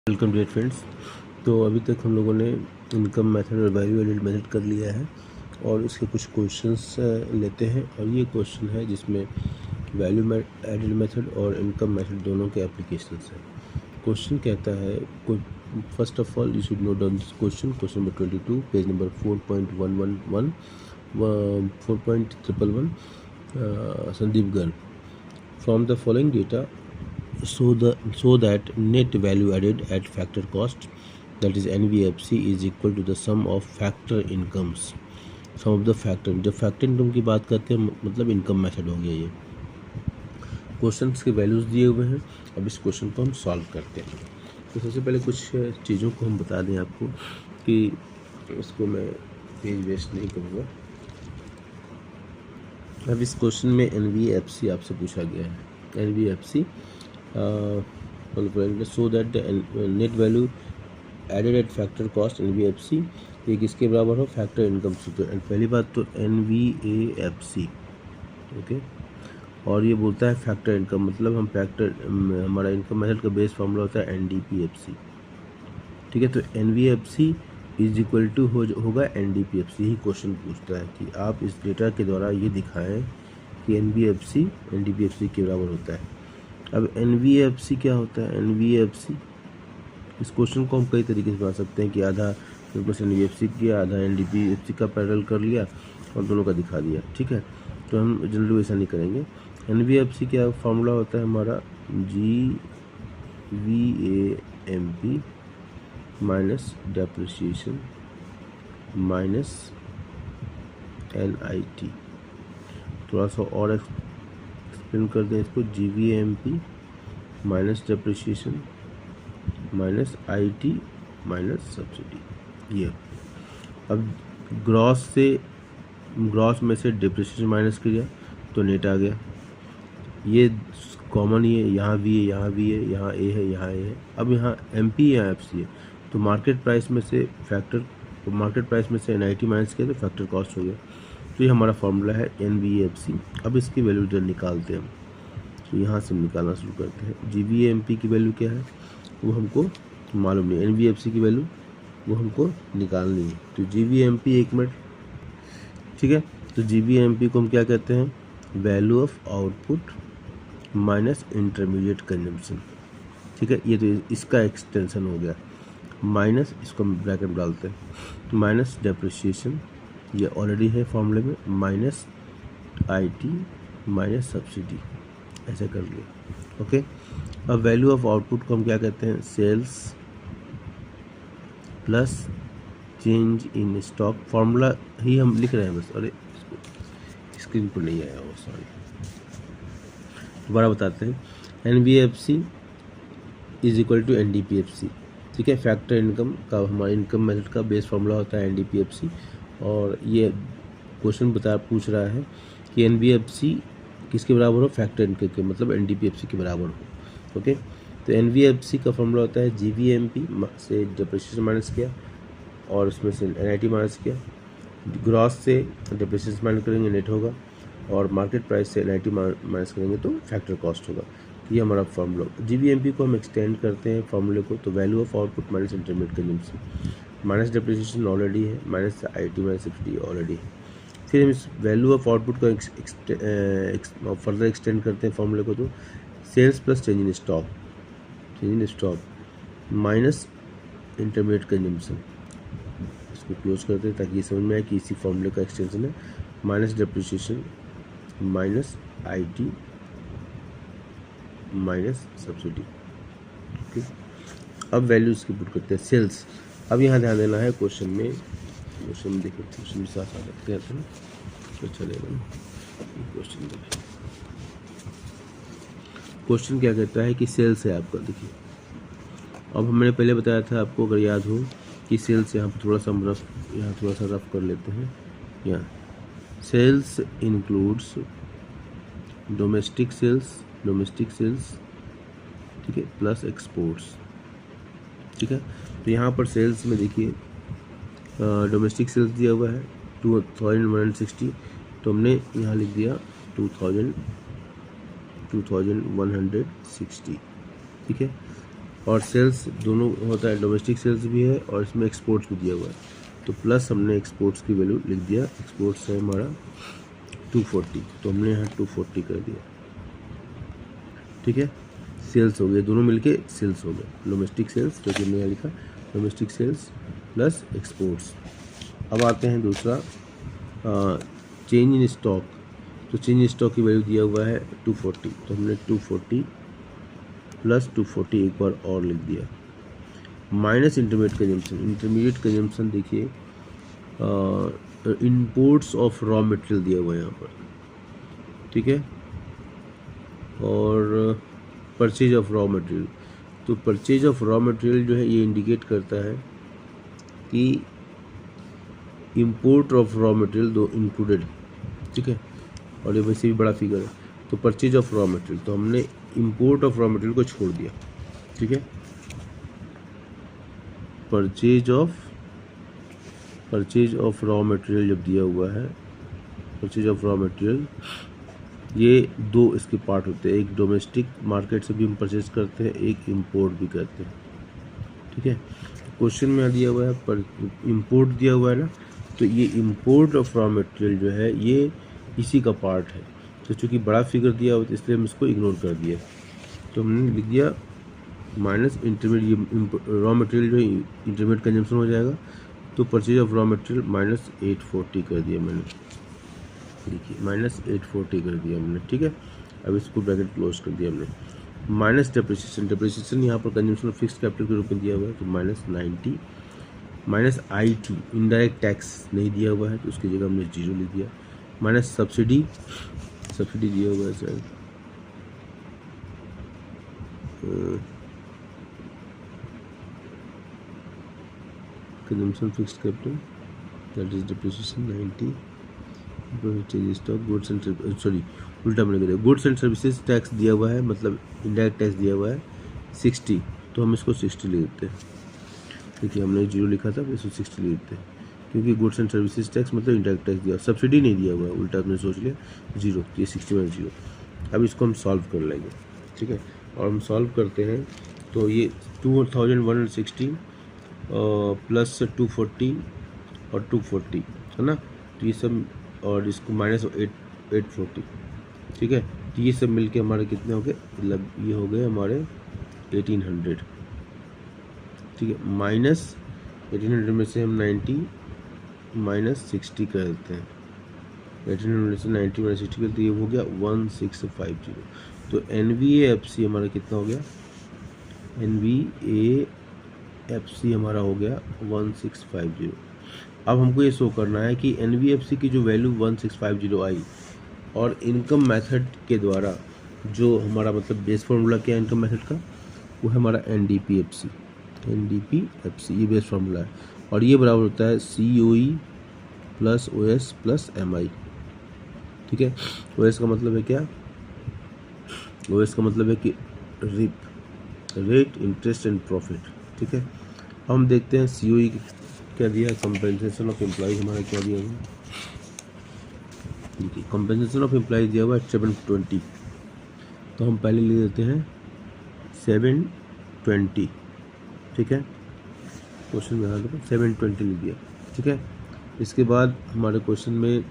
Welcome dear friends. तो अभी तक हम लोगों ने इनकम मेथड और वैल्यू एडेड मेथड कर लिया है और इसके कुछ क्वेश्चंस लेते हैं। और ये क्वेश्चन है जिसमें वैल्यू एडेड मेथड और इनकम मेथड दोनों के एप्लीकेशंस हैं। क्वेश्चन कहता है, first of all you should note down this question number 22, page number 4.111 4.111 Sandeep Garg. From the following data so that net value added at factor cost, that is NVFC, is equal to the sum of factor incomes. Sum of the factor, जब factor income की बात करते हैं मतलब income method हो गया। ये question के वैल्यूज़ दिए हुए हैं। अब इस क्वेश्चन को हम सॉल्व करते हैं। तो सबसे पहले कुछ चीज़ों को हम बता दें आपको कि इसको मैं पेज वेस्ट नहीं करूँगा। अब इस क्वेश्चन में NVFC आपसे पूछा गया है। NVFC so that the net value added at factor cost NVFC ये किसके बराबर हो? फैक्टर इनकम सूत्र। पहली बात तो NVAFC, ओके। और ये बोलता है फैक्टर इनकम, मतलब हम फैक्टर, हमारा इनकम मेथड का बेस फॉर्मूला होता है NDPFC, ठीक है। तो NVFC इज इक्वल टू होगा NDPFC। यही क्वेश्चन पूछता है कि आप इस डेटा के द्वारा ये दिखाएं कि NVFC NDPFC के बराबर होता है। अब NVFC क्या होता है? NVFC, इस क्वेश्चन को हम कई तरीके से बना सकते हैं कि आधा NVFC किया, आधा NDPFC का पैरेलल कर लिया और दोनों का दिखा दिया, ठीक है। तो हम जनरली वैसा नहीं करेंगे। NVFC क्या फार्मूला होता है हमारा? GVAMP minus depreciation minus NIT। थोड़ा सा और एक्सप्लेन कर दें इसको। GVAMP minus depreciation minus IT minus subsidy. ये अब ग्रॉस में से डेप्रिसिएशन माइनस किया तो नेट आ गया। ये कॉमन ही है, यहाँ भी है, यहाँ भी है, यहाँ A है, यहाँ A है। अब यहाँ MP या FC है तो मार्केट प्राइस में से NIT माइनस किया तो फैक्टर कॉस्ट हो गया। तो ये हमारा फार्मूला है NVFC। अब इसकी वैल्यू इधर निकालते हैं हम। तो यहाँ से निकालना शुरू करते हैं। GVAMP की वैल्यू क्या है वो हमको मालूम नहीं, NVFC की वैल्यू वो हमको निकालनी है। तो GVAMP, एक मिनट, ठीक है। तो GVAMP को हम क्या कहते हैं? Value of output minus intermediate consumption, ठीक है। ये तो इसका एक्सटेंशन हो गया। माइनस, इसको हम ब्रैकेट में डालते हैं, माइनस डेप्रिसिएशन, ये ऑलरेडी है फॉर्मूले में, माइनस IT माइनस सब्सिडी, ऐसे कर लिया, ओके। अब वैल्यू ऑफ आउटपुट को हम क्या कहते हैं? Sales plus change in stock. Formula ही हम लिख रहे हैं बस। अरे स्क्रीन पर नहीं आया वो, सॉरी, दोबारा बताते हैं। NVFC is equal to NDPFC, ठीक है। फैक्टर इनकम का हमारे इनकम मेथड का बेस फॉर्मूला होता है NDPFC। और ये क्वेश्चन पूछ रहा है कि NVFC किसके बराबर हो? फैक्टर इनकम के, मतलब NDPFC के बराबर हो, ओके। तो NVFC का फॉर्मूला होता है GVAMP से डेप्रिसिएशन माइनस किया और उसमें से NIT माइनस किया, ग्रॉस से डेप्रिसिएशन माइनस करेंगे नेट होगा, और मार्केट प्राइस से NIT माइनस करेंगे तो फैक्टर कॉस्ट होगा। ये हमारा फॉर्मूला। GVAMP को हम एक्सटेंड करते हैं फॉर्मूले को, तो value of output minus intermediate consumption minus depreciation already है, minus IT minus subsidy already है। फिर हम इस वैल्यू ऑफ आउटपुट को फर्दर एक्सटेंड करते हैं फॉर्मूले को, तो sales plus change in stock minus intermediate consumption, इसको क्लोज करते हैं ताकि ये समझ में आए कि इसी फॉर्मूले का एक्सटेंशन है। Minus depreciation minus IT minus subsidy, okay. अब वैल्यूज़ की पुट करते हैं। सेल्स, अब यहाँ ध्यान देना है क्वेश्चन में देखिए, क्वेश्चन भी साथ आ सकते हैं तो चलेगा ना। क्वेश्चन देखिए, क्वेश्चन क्या कहता है कि सेल्स है आपका, देखिए। अब हमने पहले बताया था आपको, अगर याद हो, कि सेल्स यहाँ पर थोड़ा सा रफ कर लेते हैं। यहाँ सेल्स इंक्लूड्स डोमेस्टिक सेल्स, ठीक है, प्लस एक्सपोर्ट्स, ठीक है। तो यहाँ पर सेल्स में देखिए डोमेस्टिक सेल्स दिया हुआ है 2160, तो हमने यहाँ लिख दिया 2160, ठीक है। और सेल्स दोनों होता है, डोमेस्टिक सेल्स भी है और इसमें एक्सपोर्ट्स भी दिया हुआ है, तो प्लस हमने एक्सपोर्ट्स की वैल्यू लिख दिया। एक्सपोर्ट्स है हमारा 240, तो हमने यहाँ 240 कर दिया। ठीक है, सेल्स हो गए, दोनों मिलके सेल्स हो गए, डोमेस्टिक सेल्स जो कि हमने यहाँ लिखा, डोमेस्टिक सेल्स प्लस एक्सपोर्ट्स। अब आते हैं दूसरा चेंज इन स्टॉक। तो चेंज इन स्टॉक की वैल्यू दिया हुआ है 240, तो हमने 240 प्लस 240 एक बार और लिख दिया, minus intermediate consumption. Intermediate consumption देखिए, इंपोर्ट्स ऑफ रॉ मटेरियल दिया हुआ है यहाँ पर, ठीक है, और परचेज ऑफ रॉ मटेरियल। तो परचेज ऑफ रॉ मटेरियल जो है ये इंडिकेट करता है कि इंपोर्ट ऑफ रॉ मटेरियल दो इंक्लूडेड, ठीक है, और ये वैसे भी बड़ा फिगर है। तो परचेज ऑफ रॉ मटेरियल, तो हमने इंपोर्ट ऑफ रॉ मटेरियल को छोड़ दिया, ठीक है। परचेज ऑफ रॉ मटेरियल जब दिया हुआ है, परचेज ऑफ रॉ मटेरियल, ये दो इसके पार्ट होते हैं, एक डोमेस्टिक मार्केट से भी हम परचेज करते हैं, एक इंपोर्ट भी करते हैं, ठीक है। क्वेश्चन में दिया हुआ है पर इंपोर्ट दिया हुआ है ना, तो ये इंपोर्ट ऑफ रॉ मटेरियल जो है ये इसी का पार्ट है। तो चूँकि बड़ा फिगर दिया हुआ है इसलिए हम इसको इग्नोर कर दिया, तो हमने लिख दिया माइनस इंटरमीडिएट रॉ मटेरियल जो इंटरमीडिएट कंजम्पशन हो जाएगा, तो purchase of raw material minus 840 कर दिया मैंने, देखिए माइनस 840 कर दिया हमने, ठीक है। अब इसको ब्रैकेट क्लोज कर दिया हमने। माइनस डेप्रिसिएशन, डेप्रिसिएशन यहाँ पर कंजम्पशन फिक्स कैपिटल के रूप में दिया हुआ है, तो minus 90, minus IT indirect tax नहीं दिया हुआ है, तो उसकी जगह हमने 0 लिख दिया। माइनस सब्सिडी, सब्सिडी दिया हुआ है sir, consumption fixed capital that is depreciation 90, stock goods and sorry उल्टा मैंने कर, गुड्स एंड सर्विसेज टैक्स दिया हुआ है, मतलब इनडायरेक्ट टैक्स दिया हुआ है 60, तो हम इसको 60 ले देते हैं। देखिए हमने 0 लिखा था, इसको 60 ले देते हैं, क्योंकि गुड्स एंड सर्विसेज टैक्स मतलब इनडायरेक्ट टैक्स दिया, सब्सिडी नहीं दिया हुआ है, उल्टा हमने सोच लिया 0, ये 60 में 0। अब इसको हम सॉल्व कर लेंगे, ठीक है, और हम सॉल्व करते हैं तो ये 2160 प्लस 240 और 240 है ना, तो ये सब, और इसको माइनस 840, ठीक है, तो ये सब मिलके हमारे कितने हो गए, मतलब ये हो गए हमारे 1800, ठीक है। माइनस 1800 में से हम 90 माइनस 60 कर देते हैं, 1800 से 90 माइनस 60 करते, ये हो गया 1650। तो NVAFC हमारा कितना हो गया, NVAFC हमारा हो गया 1650। अब हमको ये शो करना है कि NVFC की जो वैल्यू 1650 आई और इनकम मेथड के द्वारा जो हमारा मतलब बेस फार्मूला क्या है इनकम मेथड का, वो है हमारा NDPFC, ये बेस फार्मूला है, और ये बराबर होता है COE plus OS plus MI, ठीक है। OS का मतलब है क्या, OS का मतलब है कि रेट इंटरेस्ट एंड प्रॉफिट, ठीक है। हम देखते हैं COE क्या दिया, कंपेंसेशन ऑफ एम्प्लॉइज हमारा क्या दिया हुआ, देखिए कंपेंसेशन ऑफ एम्प्लॉइज दिया हुआ है 720, तो हम पहले ले लेते हैं 720, ठीक है, क्वेश्चन में 720 लिख दिया, ठीक है। इसके बाद हमारे क्वेश्चन में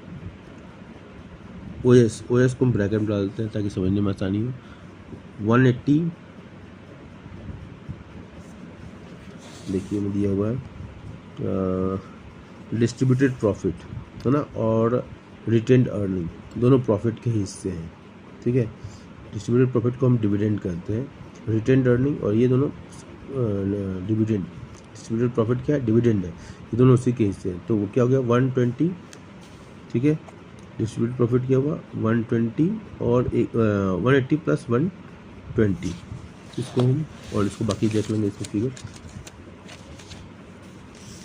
OS को हम ब्रैकेट में डाल देते हैं ताकि समझने में आसानी हो। 180 देखिए में दिया हुआ है डिस्ट्रीब्यूटेड प्रॉफिट है ना, और रिटेन्ड अर्निंग दोनों प्रॉफिट के हिस्से हैं, ठीक है। डिस्ट्रीब्यूटेड प्रॉफिट को हम डिविडेंड कहते हैं, रिटेन्ड अर्निंग और ये दोनों डिविडेंड, डिस्ट्रीब्यूटेड प्रॉफिट क्या है, डिविडेंड है, ये दोनों उसी के हिस्से हैं, तो वो क्या हो गया 120, ठीक है। डिस्ट्रीब्यूटेड प्रॉफिट क्या हुआ 120 और 180 प्लस 120, इसको हम और इसको बाकी देख लेंगे इसको फिगर,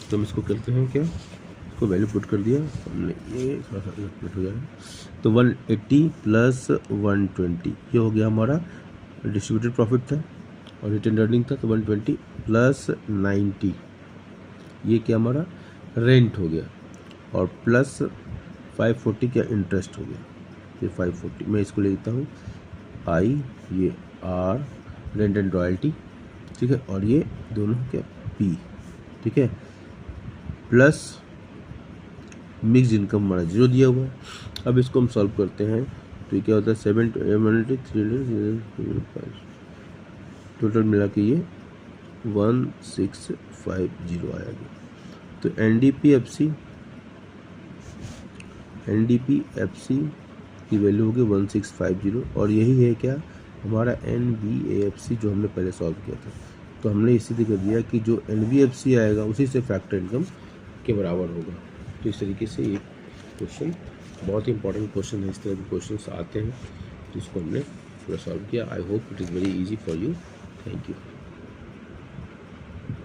तो हम इसको करते हैं क्या, इसको वैल्यू पुट कर दिया हमने, ये थोड़ा सा हो जाएगा, तो 180 प्लस 120 ये हो गया हमारा डिस्ट्रीब्यूटेड प्रॉफिट था और रिटेन्ड अर्निंग था, तो 120 प्लस 90 ये क्या हमारा रेंट हो गया, और प्लस 540 क्या इंटरेस्ट हो गया, ये 540 मैं इसको ले लेता हूँ I, ये R रेंट एंड रॉयल्टी, ठीक है, और ये दोनों क्या पी, ठीक है, प्लस मिक्स इनकम हमारा 0 दिया हुआ है। अब इसको हम सॉल्व करते हैं तो ये क्या होता है 7 टोटल मिला के ये 1650 आएगा। तो एनडीपीएफसी की वैल्यू होगी 1650 और यही है क्या हमारा एनबीएफसी जो हमने पहले सॉल्व किया था। तो हमने इसी कर दिया कि जो एनबीएफसी आएगा उसी से फैक्टर इनकम के बराबर होगा। तो इस तरीके से ये क्वेश्चन बहुत ही इंपॉर्टेंट क्वेश्चन है, इस तरह के क्वेश्चन आते हैं जिसको हमने पूरा सॉल्व किया। I hope it is very easy for you. Thank you.